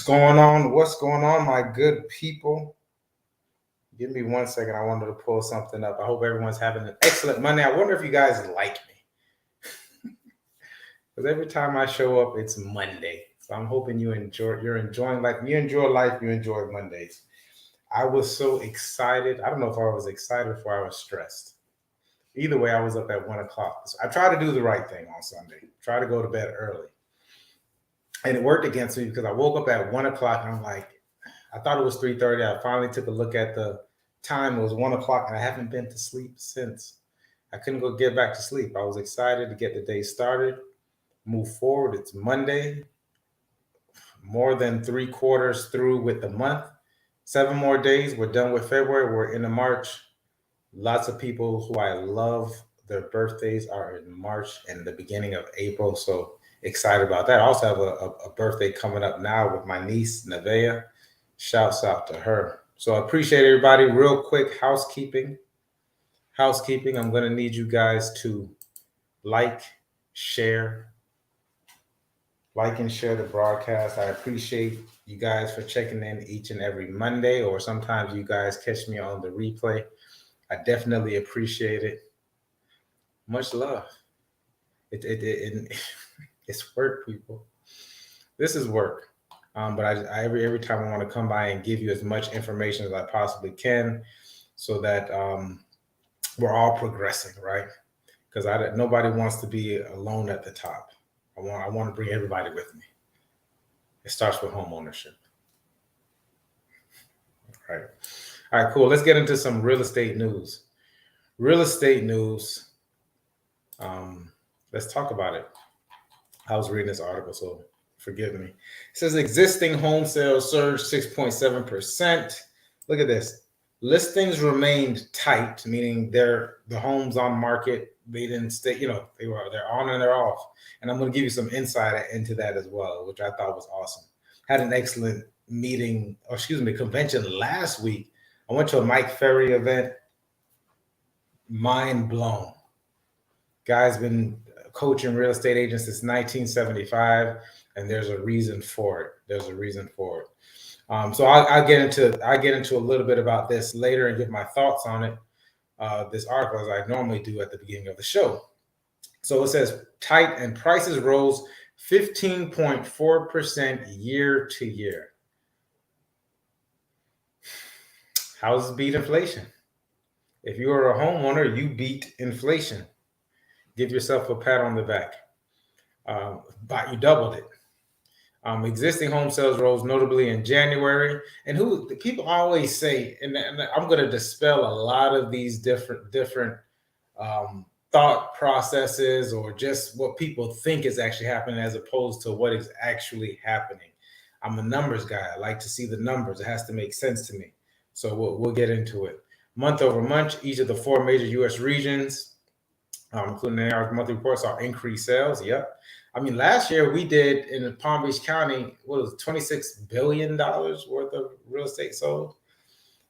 going on? What's going on, my good people? Give me 1 second. I wanted to pull something up. I hope everyone's having an excellent Monday. I wonder if you guys like me. Because every time I show up, it's Monday. So I'm hoping you're enjoying life. You enjoy life, you enjoy Mondays. I was so excited. I don't know if I was excited or I was stressed. Either way, I was up at 1 o'clock. So I try to do the right thing on Sunday. Try to go to bed early. And it worked against me because I woke up at 1 o'clock and I'm like, I thought it was 3:30. I finally took a look at the time. It was 1 o'clock and I haven't been to sleep since. I couldn't go get back to sleep. I was excited to get the day started, move forward. It's Monday, more than 3/4 through with the month. 7 more days. We're done with February. We're into March. Lots of people who I love, their birthdays are in March and the beginning of April. So excited about that. I also have a birthday coming up now with my niece, Nevaeh. Shouts out to her. So I appreciate everybody. Real quick, housekeeping. I'm going to need you guys to like, and share the broadcast. I appreciate you guys for checking in each and every Monday, or sometimes you guys catch me on the replay. I definitely appreciate it. Much love. It's work, people. This is work. But I every time I want to come by and give you as much information as I possibly can, so that we're all progressing, right? Because nobody wants to be alone at the top. I want to bring everybody with me. It starts with home ownership. All right, cool. Let's get into some real estate news. Let's talk about it. I was reading this article, so forgive me. It says existing home sales surged 6.7%. Look at this. Listings remained tight, meaning the homes on market, they didn't stay, they're on and they're off. And I'm going to give you some insight into that as well, which I thought was awesome. Had an excellent convention last week. I went to a Mike Ferry event. Mind blown. Guy's been coaching real estate agents since 1975, and there's a reason for it. So I'll get into a little bit about this later and give my thoughts on it. This article, as I normally do at the beginning of the show. So it says tight and prices rose 15.4% year to year. Houses beat inflation. If you are a homeowner, you beat inflation. Give yourself a pat on the back. But you doubled it. Existing home sales rose notably in January. And people always say, and I'm going to dispel a lot of these different thought processes, or just what people think is actually happening as opposed to what is actually happening. I'm a numbers guy. I like to see the numbers. It has to make sense to me. So we'll get into it. Month over month, each of the 4 major U.S. regions, including the NAR's monthly reports, saw increased sales. Yep. I mean, last year we did in Palm Beach County, what was it, $26 billion worth of real estate sold.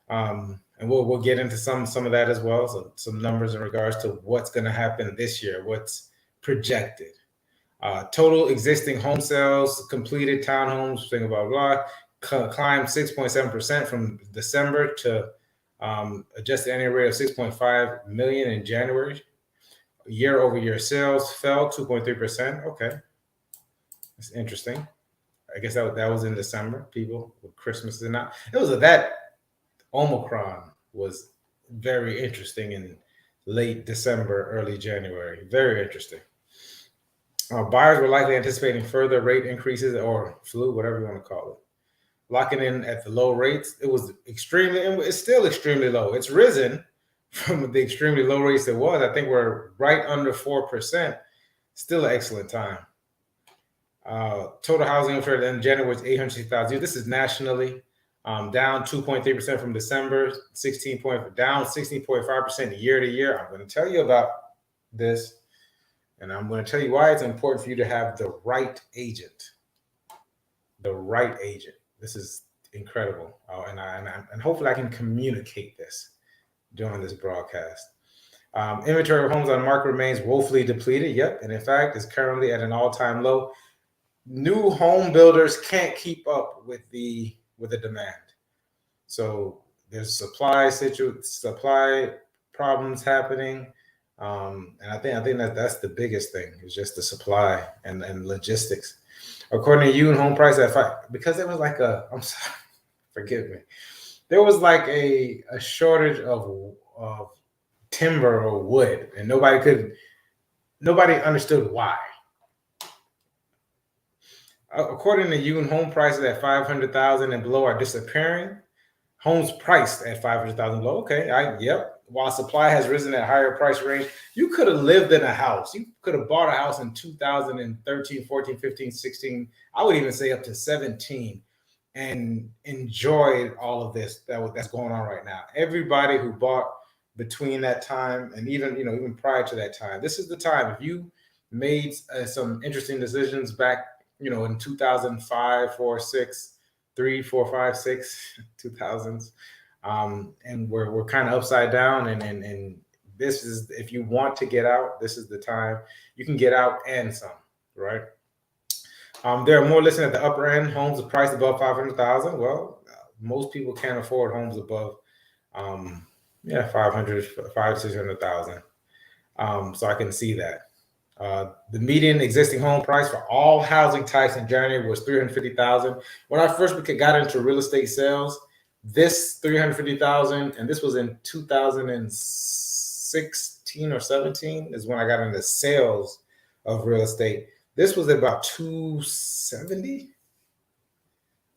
And we'll get into some of that as well. So some numbers in regards to what's going to happen this year, what's projected. Total existing home sales, completed townhomes, blah, blah, blah, climbed 6.7% from December to adjusted annual rate of 6.5 million in January. Year over year sales fell 2.3%. Okay. That's interesting. I guess that was in December, people, with Christmas and not. It was that Omicron was very interesting in late December, early January. Very interesting. Buyers were likely anticipating further rate increases, or flu, whatever you want to call it. Locking in at the low rates. It's still extremely low. It's risen from the extremely low rates it was. I think we're right under 4%. Still an excellent time. Total housing inventory in January was 860,000. This is nationally. Down 2.3% from December, down 16.5% year to year. I'm going to tell you about this, and I'm going to tell you why it's important for you to have the right agent. The right agent. This is incredible, and hopefully I can communicate this during this broadcast. Inventory of homes on the market remains woefully depleted. Yep, and in fact is currently at an all-time low. new home builders can't keep up with the demand. So there's supply problems happening, and I think that that's the biggest thing is just the supply and logistics. According to you, home price at five, because there was like a, I'm sorry, forgive me, there was like a shortage of timber or wood, and nobody understood why. According to you, home prices at 500,000 and below are disappearing. Homes priced at 500,000 below. Okay, yep. While supply has risen at higher price range, you could have lived in a house. You could have bought a house in 2013, 14, 15, 16. I would even say up to 17 and enjoyed all of this that's going on right now. Everybody who bought between that time and even prior to that time, this is the time. If you made some interesting decisions back, in 2005, 4, 6, 3, 4, 5, 6, 2000s, and we're kind of upside down, and this is, if you want to get out, this is the time. You can get out and some, right? There are more listed at the upper end. Homes are priced above 500,000. Well, most people can't afford homes above, 500, 600,000. So I can see that. The median existing home price for all housing types in January was 350,000. When I first got into real estate sales, this 350,000, and this was in 2016 or 17, is when I got into sales of real estate. This was about 270.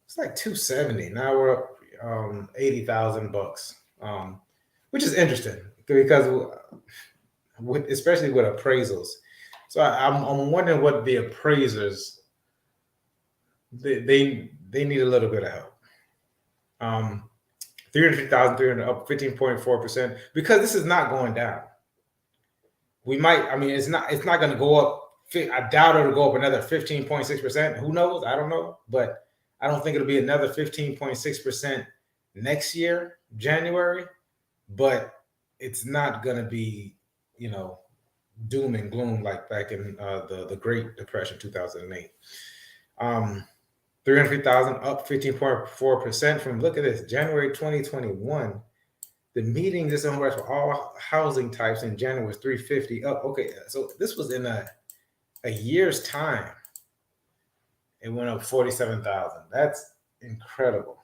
It's like 270. Now we're up $80,000, which is interesting because especially with appraisals. So I'm wondering what the appraisers they need a little bit of help. 350,300 up 15.4%, because this is not going down. It's not going to go up. I doubt it'll go up another 15.6%. Who knows? I don't know, but I don't think it'll be another 15.6% next year, January. But it's not going to be, doom and gloom like back in the Great Depression, 2008. 350,000 up 15.4% from, look at this, January 2021. The median this home price for all housing types in January was 350 up. Okay, so this was in a year's time. It went up 47,000. That's incredible.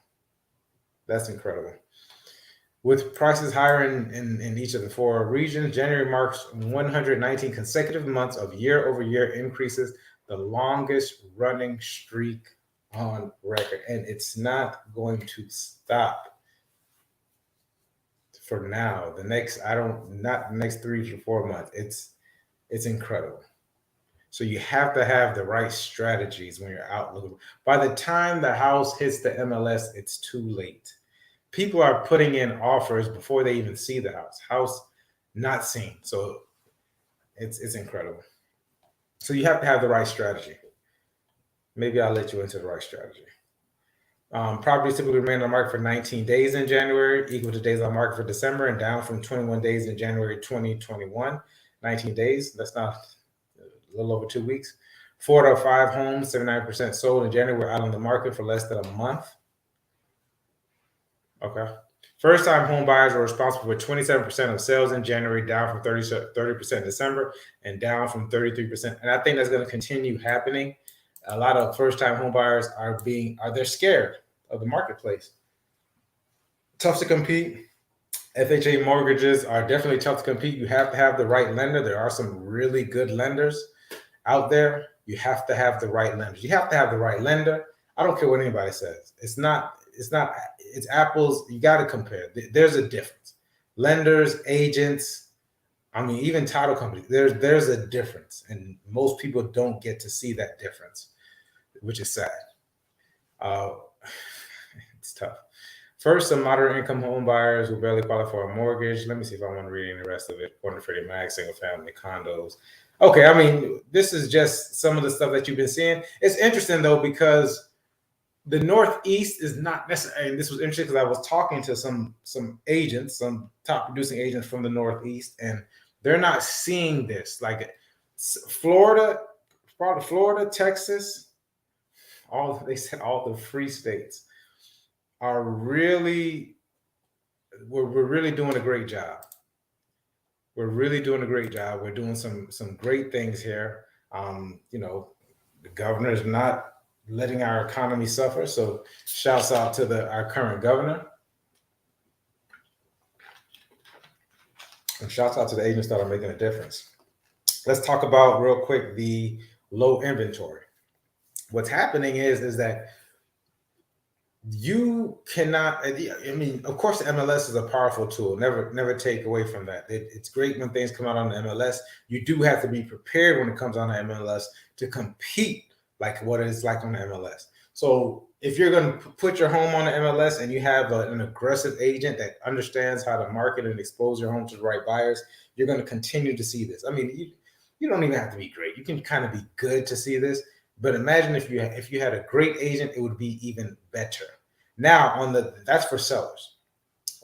That's incredible. With prices higher in each of the four regions, January marks 119 consecutive months of year-over-year increases, the longest running streak on record. And it's not going to stop for now. Not the next 3 to 4 months. It's incredible. So you have to have the right strategies when you're out looking. By the time the house hits the MLS, it's too late. People are putting in offers before they even see the house not seen. So it's incredible. So you have to have the right strategy. Maybe I'll let you into the right strategy. Properties typically remain on the market for 19 days in January, equal to days on market for December, and down from 21 days in January 2021. 19 days, that's not a little over 2 weeks. 4 out of 5 homes, 79% sold in January, were out on the market for less than a month. Okay. First-time home buyers were responsible for 27% of sales in January, down from 30% in December, and down from 33%. And I think that's going to continue happening. A lot of first-time home buyers they're scared of the marketplace. Tough to compete. FHA mortgages are definitely tough to compete. You have to have the right lender. There are some really good lenders out there. You have to have the right lenders. You have to have the right lender. I don't care what anybody says. It's apples. You got to compare. There's a difference. Lenders, agents, even title companies, there's a difference. And most people don't get to see that difference, which is sad. It's tough. First, some moderate income home buyers who barely qualify for a mortgage. Let me see if I want to read any rest of it. According to Freddie Mac, single family condos. Okay, this is just some of the stuff that you've been seeing. It's interesting though, because the Northeast is not necessarily, and this was interesting because I was talking to some agents, some top producing agents from the Northeast, and they're not seeing this. Like Florida, Texas, all the free states are really we're really doing a great job. We're really doing a great job. We're doing some great things here. You know, the governor is not letting our economy suffer. So shouts out to our current governor, and shouts out to the agents that are making a difference. Let's talk about real quick the low inventory. What's happening is that you cannot. I mean, of course, the MLS is a powerful tool. Never take away from that. It's great when things come out on the MLS. You do have to be prepared when it comes on the MLS to compete like what it's like on the MLS. So if you're going to put your home on the MLS and you have an aggressive agent that understands how to market and expose your home to the right buyers, you're going to continue to see this. I mean, you don't even have to be great. You can kind of be good to see this. But imagine if you had a great agent, it would be even better. Now, that's for sellers.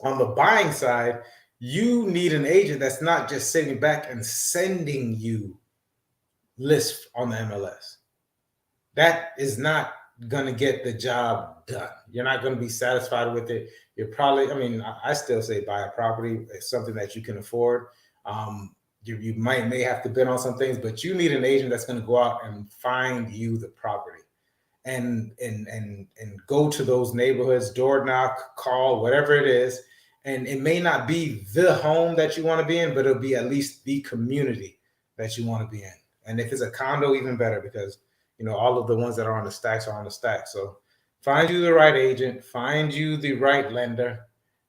On the buying side, you need an agent that's not just sitting back and sending you lists on the MLS. That is not going to get the job done. You're not going to be satisfied with it. You're probably, I mean, I still say buy a property. It's something that you can afford. You may have to bid on some things, but you need an agent that's going to go out and find you the property and go to those neighborhoods, door knock, call, whatever it is. And it may not be the home that you want to be in, but it'll be at least the community that you want to be in. And if it's a condo, even better, because you know all of the ones that are on the stacks are on the stack. So find you the right agent, find you the right lender.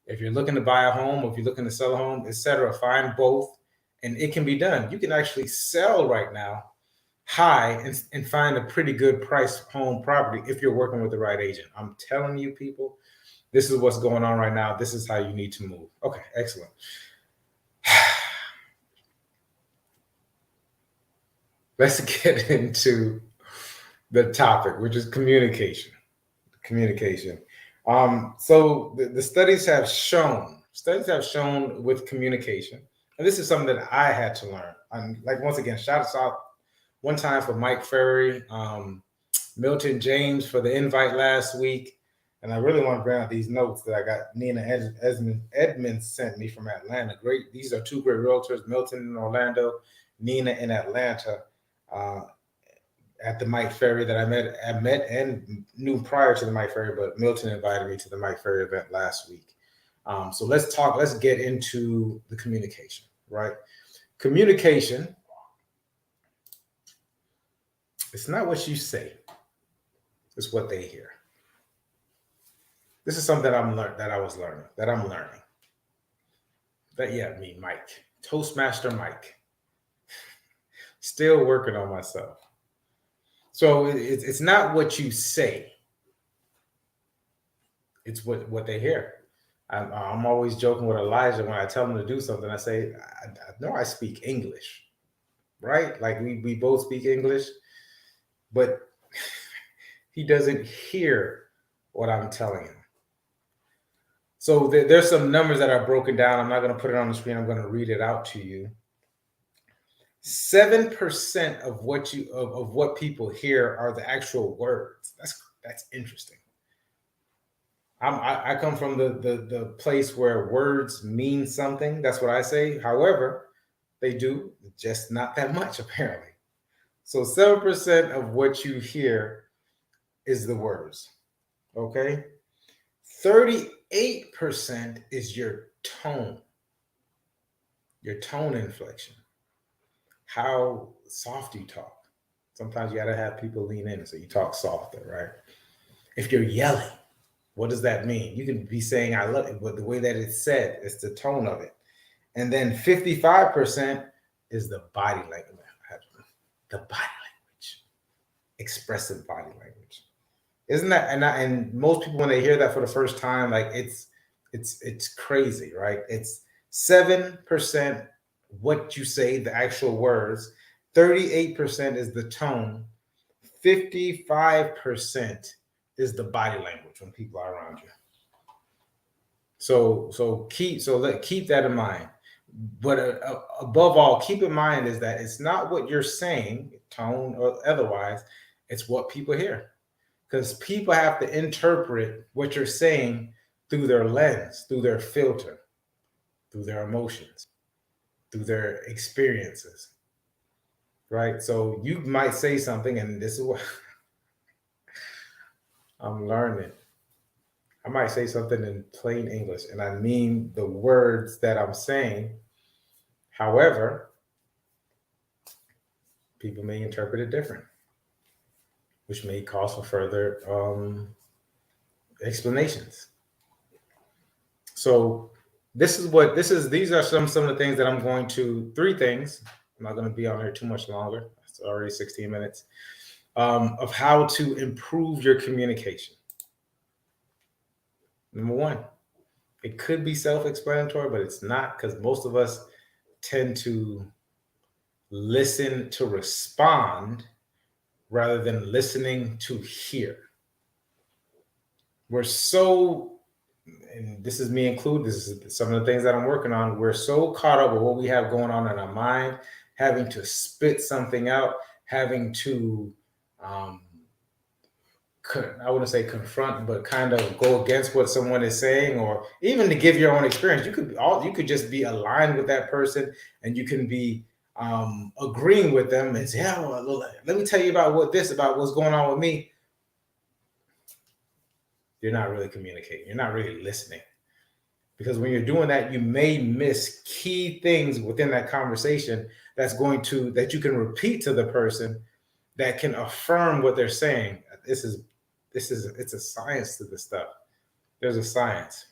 If you're looking to buy a home, or if you're looking to sell a home, etc., find both. And it can be done. You can actually sell right now high and find a pretty good price home property if you're working with the right agent. I'm telling you, people, this is what's going on right now. This is how you need to move. Okay, excellent. Let's get into the topic, which is communication. Communication. So the studies have shown with communication, and this is something that I had to learn. Like once again, shout out one time for Mike Ferry, Milton James for the invite last week, and I really want to bring out these notes that I got. Nina Edmonds sent me from Atlanta. Great, these are two great realtors, Milton in Orlando, Nina in Atlanta. At the Mike Ferry that I met and knew prior to the Mike Ferry, but Milton invited me to the Mike Ferry event last week. So let's get into the communication, right? Communication, it's not what you say, it's what they hear. This is something I'm learning. Me, Mike, Toastmaster Mike, still working on myself. So it's not what you say, it's what they hear. I'm always joking with Elijah when I tell him to do something. I say, I know I speak English, right? Like we both speak English, but he doesn't hear what I'm telling him. So there's some numbers that are broken down. I'm not going to put it on the screen. I'm going to read it out to you. 7% of what people hear are the actual words. That's interesting. I come from the place where words mean something. That's what I say. However, they do, just not that much apparently. So 7% of what you hear is the words. Okay. 38% is your tone inflection. How soft you talk. Sometimes you got to have people lean in, so you talk softer, right? If you're yelling, what does that mean? You can be saying I love it, but the way that it's said, it's the tone of it. And then 55% is the body language. The body language. Expressive body language. Isn't that, and most people when they hear that for the first time, like it's crazy, right? It's 7% what you say, the actual words, 38% is the tone, 55% is the body language when people are around you. So keep that in mind. But above all, keep in mind is that it's not what you're saying, tone or otherwise, it's what people hear. because people have to interpret what you're saying through their lens, through their filter, through their emotions, through their experiences, right? So you might say something, and this is what I'm learning. I might say something in plain English, and I mean the words that I'm saying. However, people may interpret it different, which may cause for further explanations. So these are some of the things that I'm going to, three things. I'm not going to be on here too much longer. It's already 16 minutes of how to improve your communication. Number one, it could be self-explanatory, but it's not, because most of us tend to listen to respond rather than listening to hear. We're so, and this is me included, this is some of the things that I'm working on. We're so caught up with what we have going on in our mind, having to spit something out, having to, I wouldn't say confront, but kind of go against what someone is saying, or even to give your own experience. You could just be aligned with that person, and you can be agreeing with them and say, yeah, well, let me tell you about what's going on with me. You're not really communicating. You're not really listening. Because when you're doing that, you may miss key things within that conversation that you can repeat to the person that can affirm what they're saying. It's a science to this stuff. There's a science.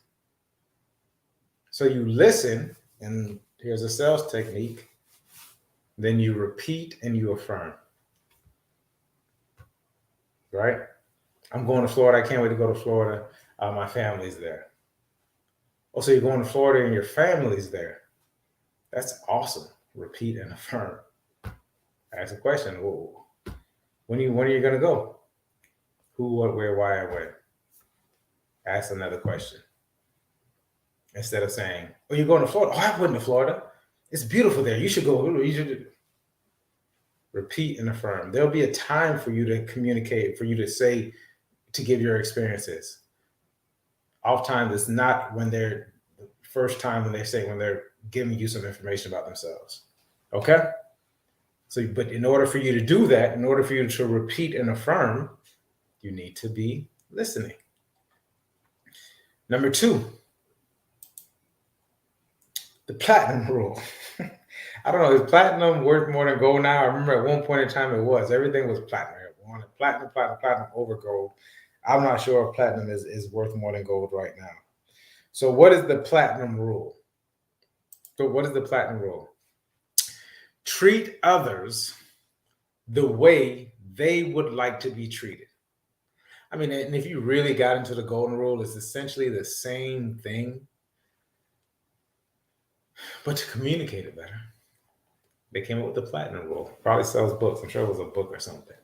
So you listen, and here's a sales technique. Then you repeat and you affirm. Right? I'm going to Florida. I can't wait to go to Florida. My family's there. Oh, so you're going to Florida and your family's there. That's awesome. Repeat and affirm. Ask a question. Whoa. When are you going to go? Who, what, where, why, and when? Ask another question. Instead of saying, oh, you're going to Florida. Oh, I've been to Florida. It's beautiful there. You should go. You should repeat and affirm. There'll be a time for you to communicate, for you to say, to give your experiences. Oftentimes, it's not when they're the first time when they're giving you some information about themselves. Okay? So, but in order for you to do that, in order for you to repeat and affirm, you need to be listening. Number two, the platinum rule. I don't know, is platinum worth more than gold now? I remember at one point in time it was. Everything was platinum. Platinum over gold. I'm not sure if platinum is worth more than gold right now. So what is the platinum rule? Treat others the way they would like to be treated. I mean, and if you really got into the golden rule, it's essentially the same thing, but to communicate it better. They came up with the platinum rule. Probably sells books. I'm sure it was a book or something.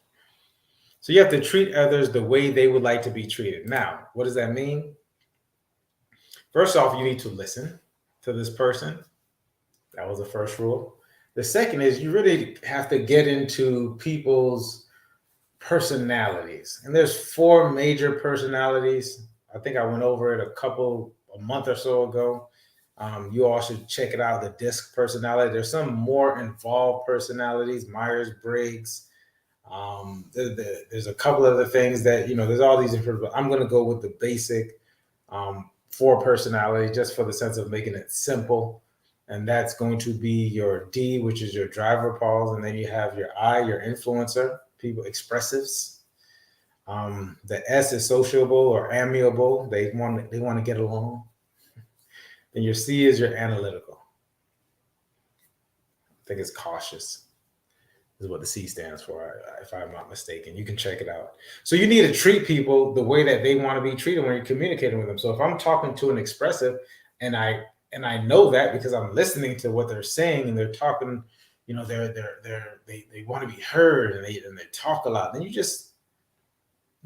So you have to treat others the way they would like to be treated. Now, what does that mean? First off, you need to listen to this person. That was the first rule. The second is you really have to get into people's personalities. And there's 4 major personalities. I think I went over it a month or so ago. You all should check it out, the DISC personality. There's some more involved personalities, Myers-Briggs. There's a couple other things that, there's all these different, but I'm going to go with the basic 4 personality just for the sense of making it simple. And that's going to be your D, which is your driver, Pauls. And then you have your I, your influencer, people, expressives. The S is sociable or amiable. They want to get along. And your C is your analytical. I think it's cautious is what the C stands for, if I'm not mistaken. You can check it out. So you need to treat people the way that they want to be treated when you're communicating with them. So if I'm talking to an expressive and I know that because I'm listening to what they're saying and they're talking, they want to be heard and they talk a lot, then you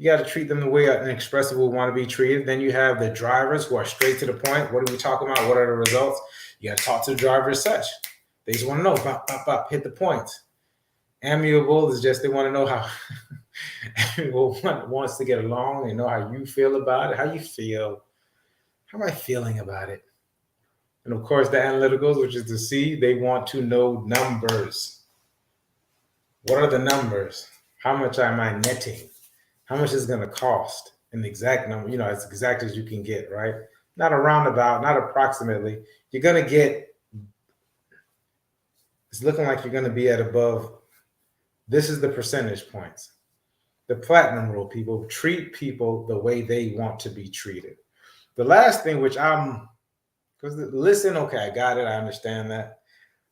got to treat them the way an expressive would want to be treated. Then you have the drivers who are straight to the point. What are we talking about? What are the results? You got to talk to the driver as such. They just want to know, bop, bop, bop, hit the point. Amiable is just they want to know Everyone wants to get along and know how you feel about it, how you feel. How am I feeling about it? And of course, the analyticals, which is the C, they want to know numbers. What are the numbers? How much am I netting? How much is it going to cost? An exact number, as exact as you can get, right? Not a roundabout, not approximately. You're going to get, it's looking like you're going to be at above. This is the percentage points. The platinum rule, people treat people the way they want to be treated. The last thing, because listen, okay, I got it. I understand that.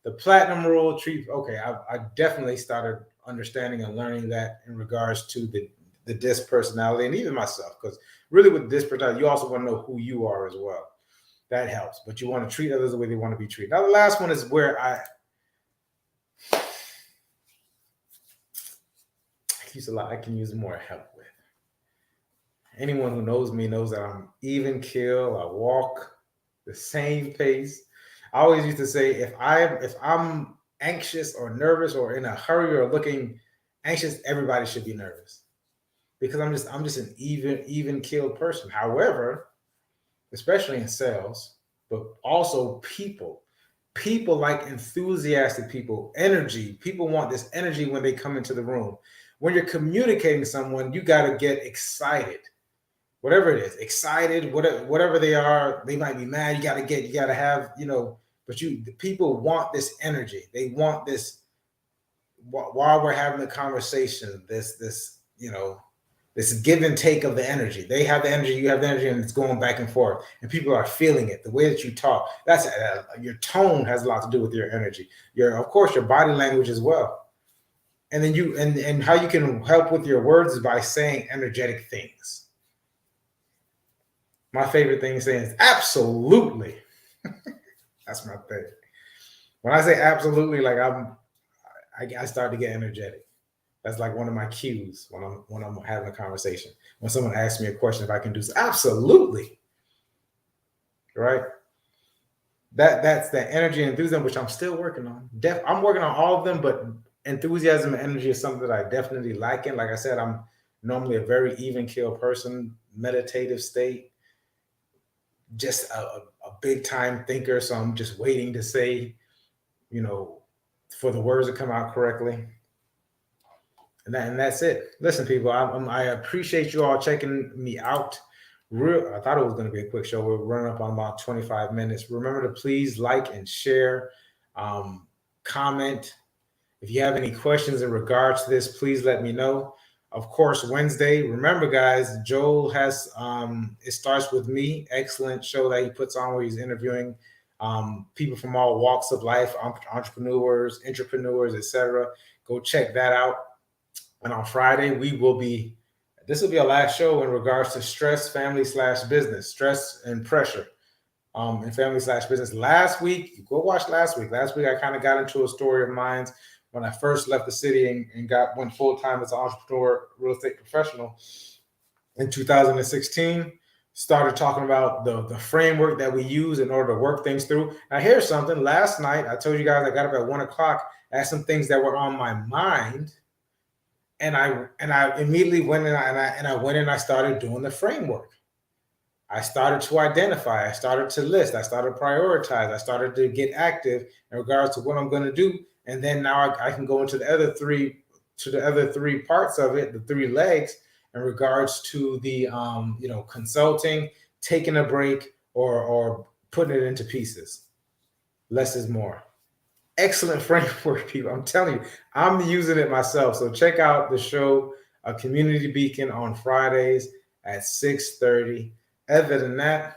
The platinum rule, okay, I definitely started understanding and learning that in regards to the DISC personality and even myself, because really with DISC personality, you also want to know who you are as well. That helps, but you want to treat others the way they want to be treated. Now, the last one is where I can use more help with. Anyone who knows me knows that I'm even keel. I walk the same pace. I always used to say, if I'm anxious or nervous or in a hurry or looking anxious, everybody should be nervous, because I'm just an even keeled person. However, especially in sales, but also people like enthusiastic people, energy. People want this energy when they come into the room. When you're communicating to someone, you got to get excited. Whatever it is, excited, whatever they are, they might be mad. You got to have, but the people want this energy. They want this while we're having the conversation, this give and take of the energy. They have the energy, you have the energy, and it's going back and forth, and people are feeling it. The way that you talk, that's your tone has a lot to do with your energy. Of course, your body language as well. And then and how you can help with your words is by saying energetic things. My favorite thing is saying is absolutely. That's my thing. When I say absolutely, like I start to get energetic. That's like one of my cues when I'm having a conversation. When someone asks me a question, if I can do so, absolutely. Right? That's that energy and enthusiasm, which I'm still working on. I'm working on all of them, but enthusiasm and energy is something that I definitely like in. Like I said, I'm normally a very even keel person, meditative state. Just a big time thinker, so I'm just waiting to say, for the words to come out correctly, and that's it. Listen, people, I appreciate you all checking me out. I thought it was going to be a quick show. We're running up on about 25 minutes. Remember to please like and share, comment. If you have any questions in regards to this, please let me know. Of course, Wednesday. Remember, guys, Joel has It Starts With Me, excellent show that he puts on where he's interviewing people from all walks of life, entrepreneurs, etc. Go check that out. And on Friday, this will be our last show in regards to stress, family/business, stress and pressure in family/business. Last week, go watch last week. Last week, I kind of got into a story of mine when I first left the city and went full-time as an entrepreneur, real estate professional in 2016, started talking about the framework that we use in order to work things through. Now, here's something. Last night, I told you guys I got up at 1 o'clock, I had some things that were on my mind, and I immediately went in and I started doing the framework. I started to identify, I started to list, I started to prioritize, I started to get active in regards to what I'm going to do. And then now I can go into the other three parts of it, the three legs, in regards to the consulting, taking a break, or putting it into pieces. Less is more. Excellent framework, people. I'm telling you, I'm using it myself. So check out the show, A Community Beacon, on Fridays at 6:30. Other than that,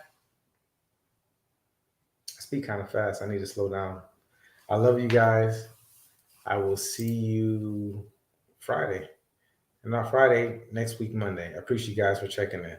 I speak kind of fast. I need to slow down. I love you guys. I will see you Friday. And not Friday, next week, Monday. I appreciate you guys for checking in.